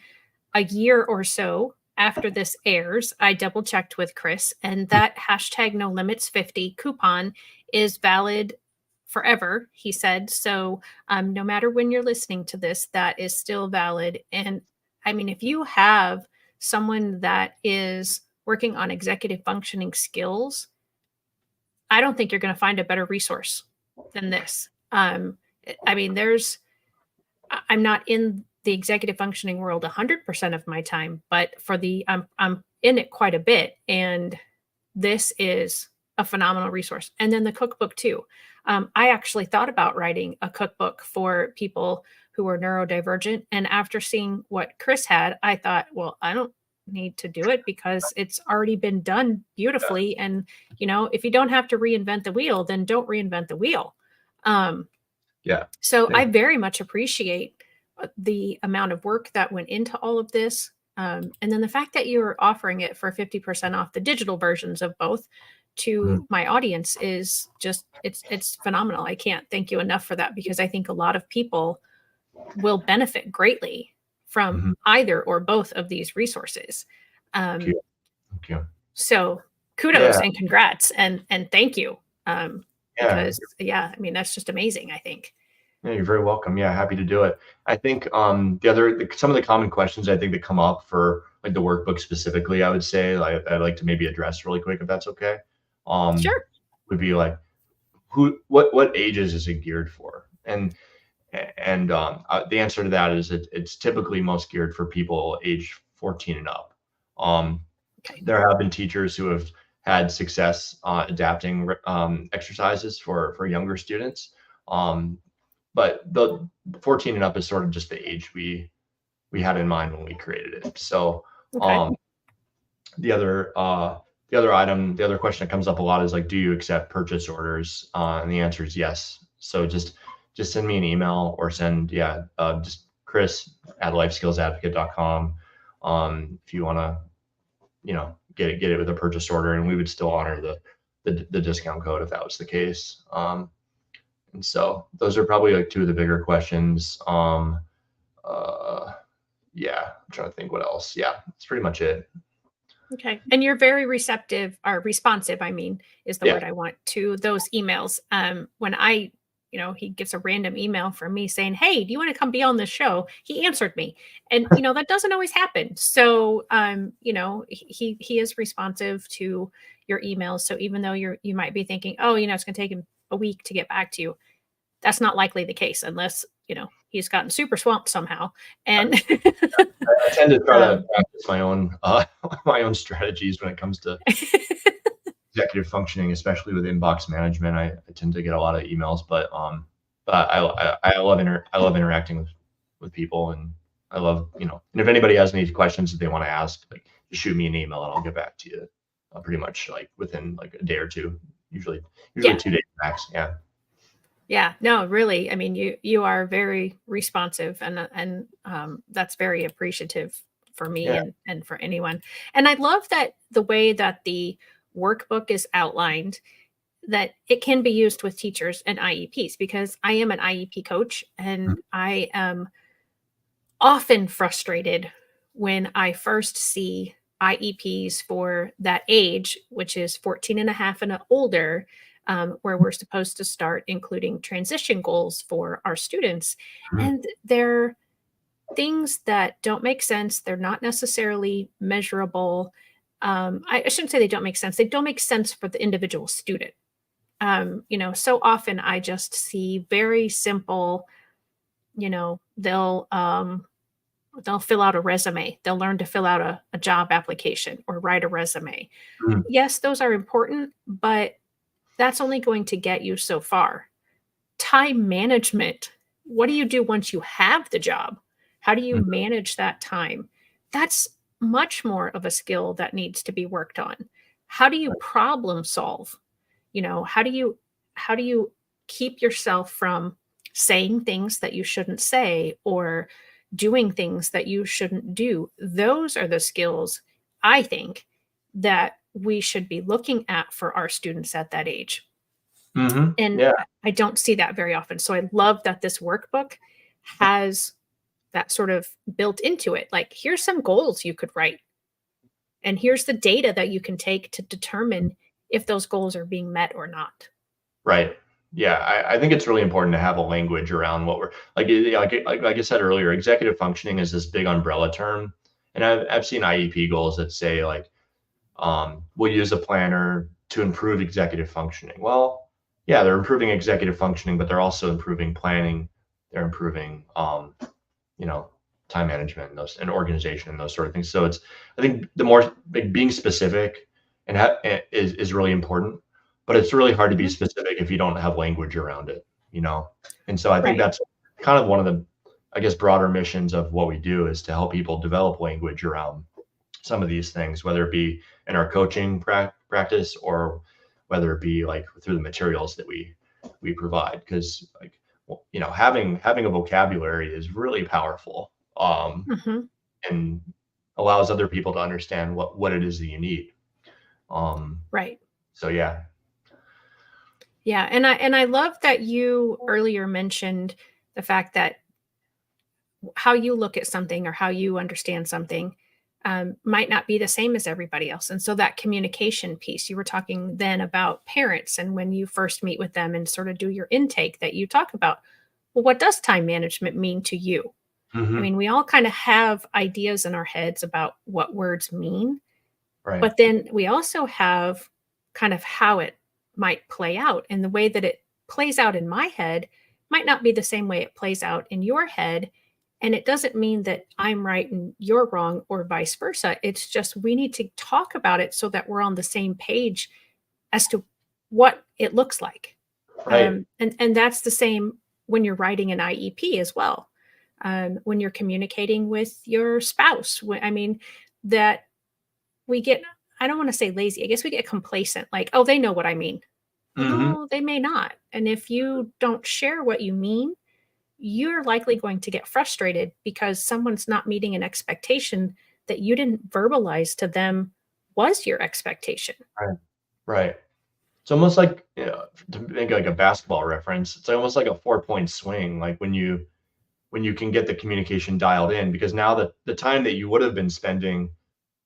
a year or so after this airs, I double checked with Chris, and that #NoLimits50 coupon is valid forever, he said. So no matter when you're listening to this, that is still valid. And I mean, if you have someone that is working on executive functioning skills, I don't think you're going to find a better resource than this. I mean, I'm not in the executive functioning world 100% of my time, but I'm in it quite a bit. And this is a phenomenal resource. And then the cookbook too. I actually thought about writing a cookbook for people who are neurodivergent. And after seeing what Chris had, I thought, well, I don't need to do it because it's already been done beautifully. And, if you don't have to reinvent the wheel, then don't reinvent the wheel. So I very much appreciate the amount of work that went into all of this. And then the fact that you're offering it for 50% off the digital versions of both to my audience is just, it's phenomenal. I can't thank you enough for that, because I think a lot of people will benefit greatly from either or both of these resources. Thank you. So kudos and congrats and thank you. Because I mean, that's just amazing, I think. Yeah, you're very welcome. Yeah, happy to do it. I think some of the common questions I think that come up for like the workbook specifically, I would say I'd like to maybe address really quick, if that's okay. Sure. Would be like, what ages is it geared for? And the answer to that is it's typically most geared for people age 14 and up. There have been teachers who have had success adapting exercises for younger students. But the 14 and up is sort of just the age we had in mind when we created it. So the other question that comes up a lot is like, do you accept purchase orders? And the answer is yes. So just send me an email or send just chris@lifeskillsadvocate.com if you want to get it with a purchase order, and we would still honor the discount code if that was the case. And so those are probably like two of the bigger questions. I'm trying to think what else. Yeah, that's pretty much it. Okay. And you're very responsive, I mean, is the word I want, to those emails. When he gets a random email from me saying, hey, do you want to come be on the show? He answered me. And, that doesn't always happen. So, he is responsive to your emails. So even though you might be thinking, oh, it's going to take him a week to get back to you, that's not likely the case unless, he's gotten super swamped somehow. And I tend to try to practice my own strategies when it comes to executive functioning, especially with inbox management. I tend to get a lot of emails, but I love interacting with people, and I love, and if anybody has any questions that they want to ask, like, just shoot me an email and I'll get back to you pretty much like within like a day or two, usually 2 days max. Yeah, no, really. I mean, you are very responsive, and that's very appreciative for me Yeah. and for anyone. And I love that the way that the workbook is outlined, that it can be used with teachers and IEPs, because I am an IEP coach and I am often frustrated when I first see IEPs for that age, which is 14 and a half and older, where we're supposed to start including transition goals for our students. Mhm. And they're things that don't make sense. They're not necessarily measurable. I shouldn't say they don't make sense. They don't make sense for the individual student. So often I just see very simple, they'll fill out a resume. They'll learn to fill out a job application or write a resume. Mhm. Yes, those are important, but that's only going to get you so far. Time management. What do you do once you have the job? How do you Mhm. manage that time? That's much more of a skill that needs to be worked on. How do you problem solve? How do you keep yourself from saying things that you shouldn't say or doing things that you shouldn't do? Those are the skills, I think, that we should be looking at for our students at that age. Mhm. And Yeah. I don't see that very often. So I love that this workbook has that sort of built into it. Like, here's some goals you could write, and here's the data that you can take to determine if those goals are being met or not. Right. Yeah, I think it's really important to have a language around what we're like. Like I said earlier, executive functioning is this big umbrella term, and I've seen IEP goals that say like, we'll use a planner to improve executive functioning. Well, yeah, they're improving executive functioning, but they're also improving planning. They're improving, you know, time management and those and organization and those sort of things. So it's I think the more like being specific is really important, but it's really hard to be Mhm. specific if you don't have language around it, you know. And so I think Right. that's kind of one of the I guess broader missions of what we do is to help people develop language around some of these things, whether it be in our coaching practice or whether it be like through the materials that we provide. Because like having a vocabulary is really powerful, Mhm. and allows other people to understand what it is that you need. Um, Right. so yeah. Yeah, and I love that you earlier mentioned the fact that how you look at something or how you understand something might not be the same as everybody else. And so that communication piece, you were talking then about parents and when you first meet with them and sort of do your intake, that you talk about, well, what does time management mean to you? I Hmm. mean, we all kind of have ideas in our heads about what words mean, Right. but then we also have kind of how it might play out. And the way that it plays out in my head might not be the same way it plays out in your head. And it doesn't mean that I'm right and you're wrong or vice versa. It's just we need to talk about it so that we're on the same page as to what it looks like. Right. And that's the same when you're writing an IEP as well. When you're communicating with your spouse, I mean, that we get, I don't want to say lazy, I guess we get complacent, like, oh, they know what I mean. Well, Hmm. no, they may not. And if you don't share what you mean, you're likely going to get frustrated because someone's not meeting an expectation that you didn't verbalize to them was your expectation. Right. Right. It's almost like, to make like a basketball reference, it's almost like a 4 point swing. Like when you can get the communication dialed in, because now the time that you would have been spending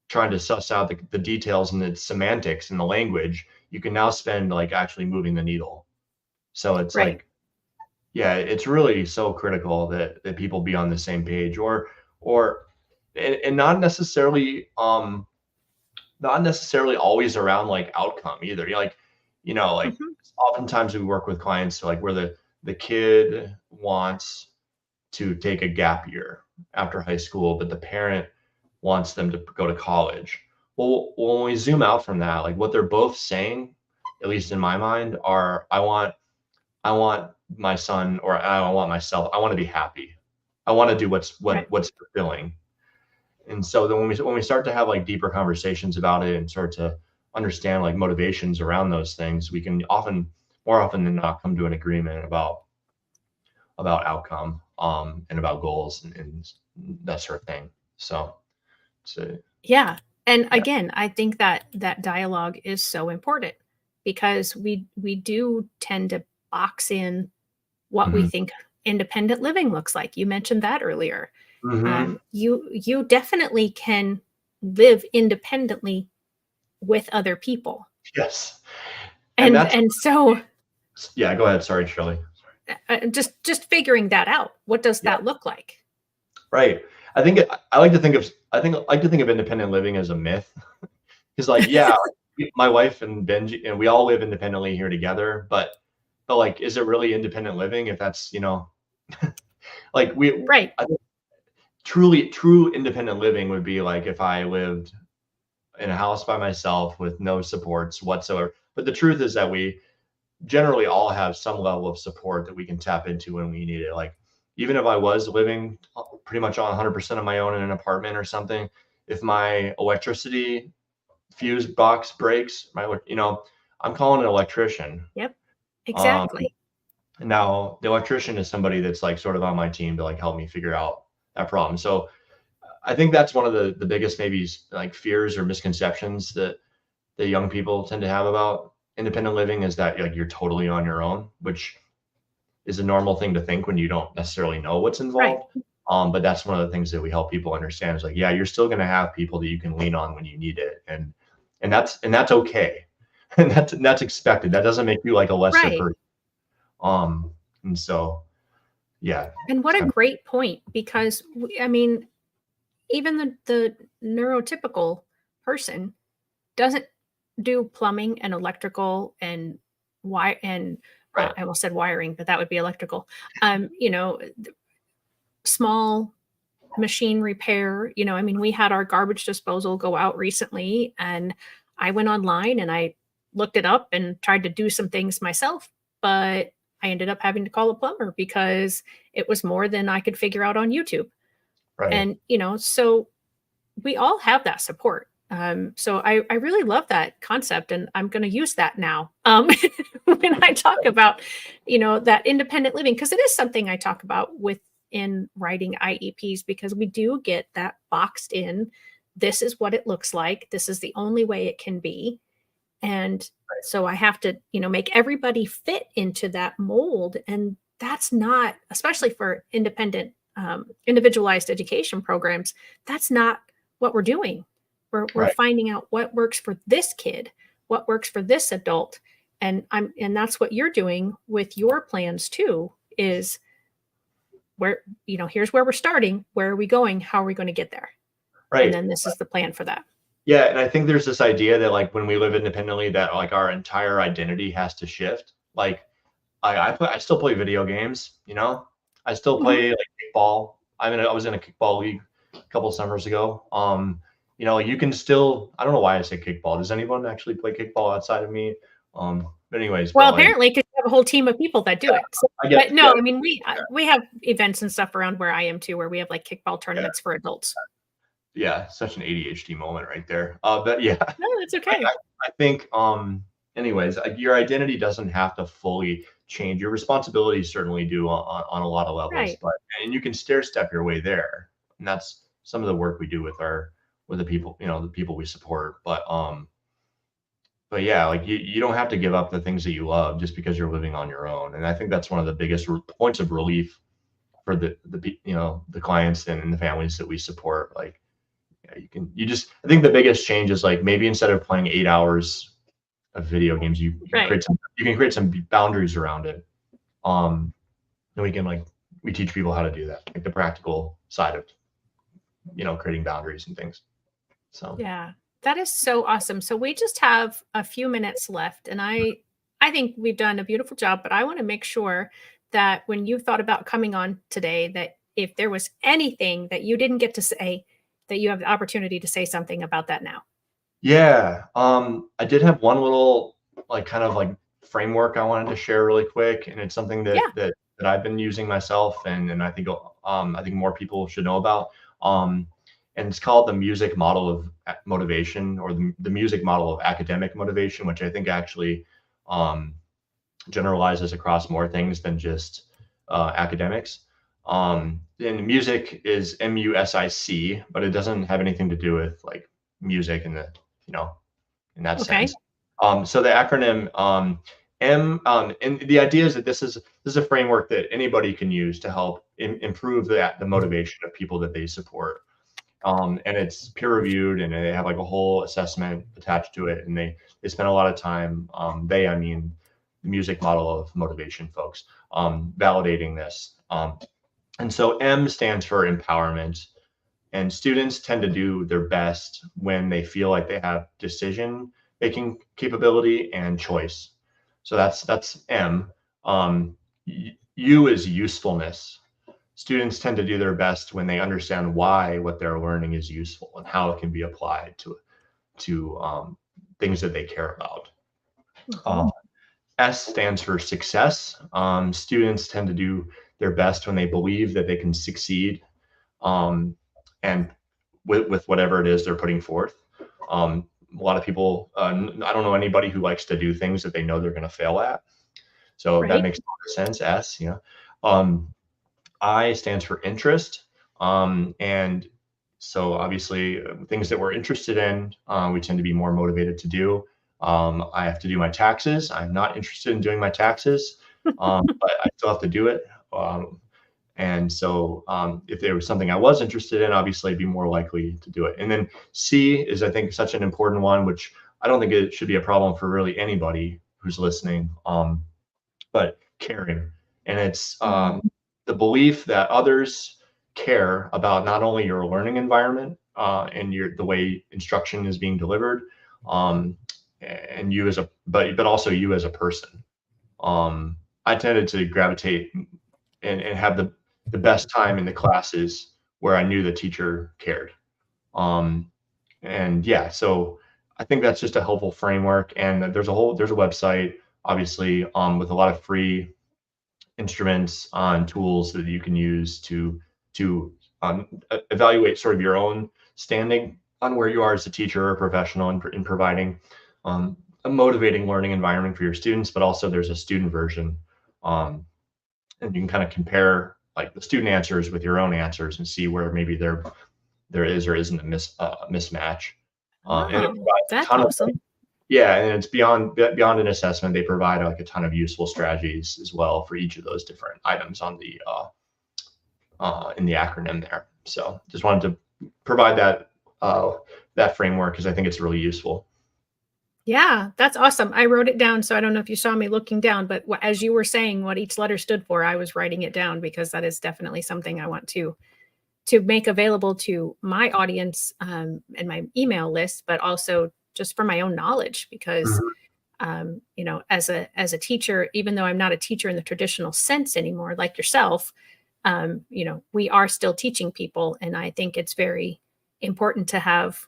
trying to suss out the details and the semantics and the language, you can now spend like actually moving the needle. So it's Right. like, yeah, it's really so critical that people be on the same page, or and not necessarily always around like outcome either. Like Hmm. oftentimes we work with clients like where the kid wants to take a gap year after high school, but the parent wants them to go to college. Well, when we zoom out from that, like what they're both saying, at least in my mind, are I want my son or I want myself, I want to be happy. I want to do Right. what's fulfilling. And so then when we start to have like deeper conversations about it and start to understand like motivations around those things, we can more often than not come to an agreement about outcome, and about goals and that sort of thing. So So Yeah. And yeah. again, I think that that dialogue is so important because we do tend to box in what we Hmm. think independent living looks like. You mentioned that earlier. Hmm. You definitely can live independently with other people. Yes. And And that's, and so yeah, go ahead. Sorry, Shirley. just figuring that out. What does Yeah. that look like? Right. I think I like to think of independent living as a myth. Because like, yeah, my wife and Benji and we all live independently here together, but like, is it really independent living if that's, like Right. I think truly true independent living would be like if I lived in a house by myself with no supports whatsoever. But the truth is that we generally all have some level of support that we can tap into when we need it. Like even if I was living pretty much on 100% of my own in an apartment or something, if my electricity fuse box breaks, I'm calling an electrician. Yep. Um, Exactly. Now the electrician is somebody that's like sort of on my team to like help me figure out that problem. So I think that's one of the biggest maybe like fears or misconceptions that young people tend to have about independent living is that like you're totally on your own, which is a normal thing to think when you don't necessarily know what's Right. involved. But that's one of the things that we help people understand is like, yeah, you're still going to have people that you can lean on when you need it, and that's okay, and that's expected. That doesn't make you like a lesser Right. person. And so yeah, And it's what a kind of great point because I mean, even the neurotypical person doesn't do plumbing and electrical and why and right, I almost said wiring, but that would be electrical. You know, small machine repair. I mean, we had our garbage disposal go out recently, and I went online and I looked it up and tried to do some things myself, but I ended up having to call a plumber because it was more than I could figure out on YouTube. right, And, so we all have that support. So I really love that concept, and I'm going to use that now when I talk about, that independent living, because it is something I talk about within writing IEPs, because we do get that boxed in. This is what it looks like. This is the only way it can be. And so I have to, make everybody fit into that mold. And that's not, especially for independent, individualized education programs, that's not what we're doing. We're right, finding out what works for this kid, what works for this adult. And that's what you're doing with your plans too, is where, here's where we're starting. Where are we going? How are we going to get there? And right. then this is the plan for that. Yeah, and I think there's this idea that like when we live independently, that like our entire identity has to shift. Like I still play video games, I still Mhm. play like kickball. I was in a kickball league a couple summers ago. You can still, I don't know why I say kickball. Does anyone actually play kickball outside of me? But anyways, but Well, like apparently, because you have a whole team of people that do it. So, I but get no, yeah, I mean, we have events and stuff around where I am too, where we have like kickball yeah, tournaments for adults. yeah, such an ADHD moment right there. But yeah, No, it's I, okay. I, I think anyways, your identity doesn't have to fully change. Your responsibilities certainly do on a lot of levels, Right. and you can stair step your way there. And that's some of the work we do with the people, the people we support. But yeah, like you don't have to give up the things that you love just because you're living on your own. And I think that's one of the biggest points of relief for the clients and the families that we support. Like yeah, I think the biggest change is like maybe instead of playing 8 hours of video games, Right. you can create some boundaries around it. And we teach people how to do that, like the practical side of creating boundaries and things. So Yeah. That is so awesome. So we just have a few minutes left, and I think we've done a beautiful job, but I want to make sure that when you thought about coming on today, that if there was anything that you didn't get to say, that you have the opportunity to say something about that now. yeah, I did have one little like kind of like framework I wanted to share really quick, and it's something Yeah. that I've been using myself, and I think more people should know about. Um, and it's called the music model of motivation, or the music model of academic motivation, which I think actually um, generalizes across more things than just academics. And music is MUSIC, but it doesn't have anything to do with like music in the, you know, in that sense. Okay. So the acronym and the idea is that this is a framework that anybody can use to help improve the motivation of people that they support. And it's peer reviewed, and they have like a whole assessment attached to it, and they spend a lot of time. I mean, the music model of motivation folks, validating this. And so M stands for empowerment, and students tend to do their best when they feel like they have decision making capability and choice. So that's M. U is usefulness. Students tend to do their best when they understand why what they're learning is useful and how it can be applied to things that they care about. S stands for success. Students tend to do their best when they believe that they can succeed, and with whatever it is they're putting forth. A lot of people, I don't know anybody who likes to do things that they know they're going to fail at. So that makes a lot of sense. S, I stands for interest. And so obviously things that we're interested in, we tend to be more motivated to do. I have to do my taxes. I'm not interested in doing my taxes, but I still have to do it. And so if there was something I was interested in, obviously I'd be more likely to do it. And then C is, I think, such an important one, which I don't think it should be a problem for really anybody who's listening, but caring. And it's the belief that others care about not only your learning environment and the way instruction is being delivered, and you but also you as a person. I tended to gravitate and have the best time in the classes where I knew the teacher cared. And yeah, so I think that's just a helpful framework. And there's a website, obviously, with a lot of free instruments and tools that you can use to evaluate sort of your own standing on where you are as a teacher or professional in providing a motivating learning environment for your students. But also there's a student version, and you can kind of compare like the student answers with your own answers and see where maybe there is or isn't a mismatch. And that's awesome. Yeah, and it's beyond an assessment. They provide like a ton of useful strategies as well for each of those different items on the in the acronym there. So just wanted to provide that framework because I think it's really useful. Yeah, that's awesome. I wrote it down, so I don't know if you saw me looking down, but as you were saying what each letter stood for, I was writing it down because that is definitely something I want to make available to my audience and my email list, but also just for my own knowledge, because as a teacher, even though I'm not a teacher in the traditional sense anymore, like yourself, we are still teaching people, and I think it's very important to have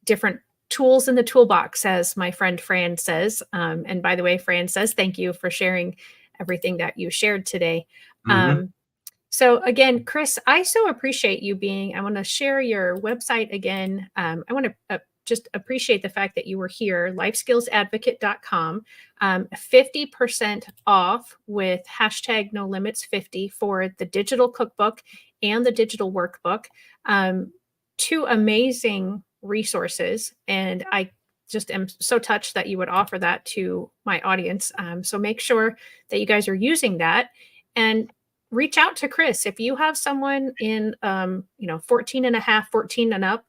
different tools in the toolbox, as my friend Fran says. And by the way, Fran says thank you for sharing everything that you shared today. So again, Chris, I so appreciate you I want to share your website again. I want to just appreciate the fact that you were here, lifeskillsadvocate.com, 50% off with hashtag no limits 50 for the digital cookbook and the digital workbook. Two amazing resources. And I just am so touched that you would offer that to my audience. So make sure that you guys are using that, and reach out to Chris. If you have someone in, 14 and a half, 14 and up,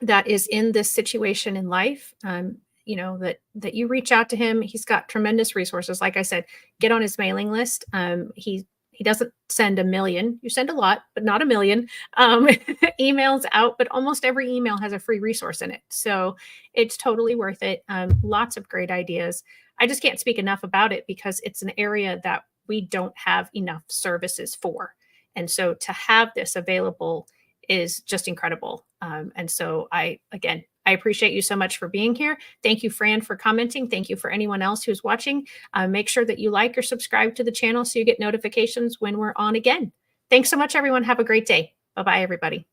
that is in this situation in life, that you reach out to him. He's got tremendous resources. Like I said, get on his mailing list. He doesn't send a million. You send a lot, but not a million emails out. But almost every email has a free resource in it. So it's totally worth it. Lots of great ideas. I just can't speak enough about it because it's an area that we don't have enough services for. And so to have this available is just incredible. And so I appreciate you so much for being here. Thank you, Fran, for commenting. Thank you for anyone else who's watching. Make sure that you like or subscribe to the channel so you get notifications when we're on again. Thanks so much, everyone. Have a great day. Bye-bye, everybody.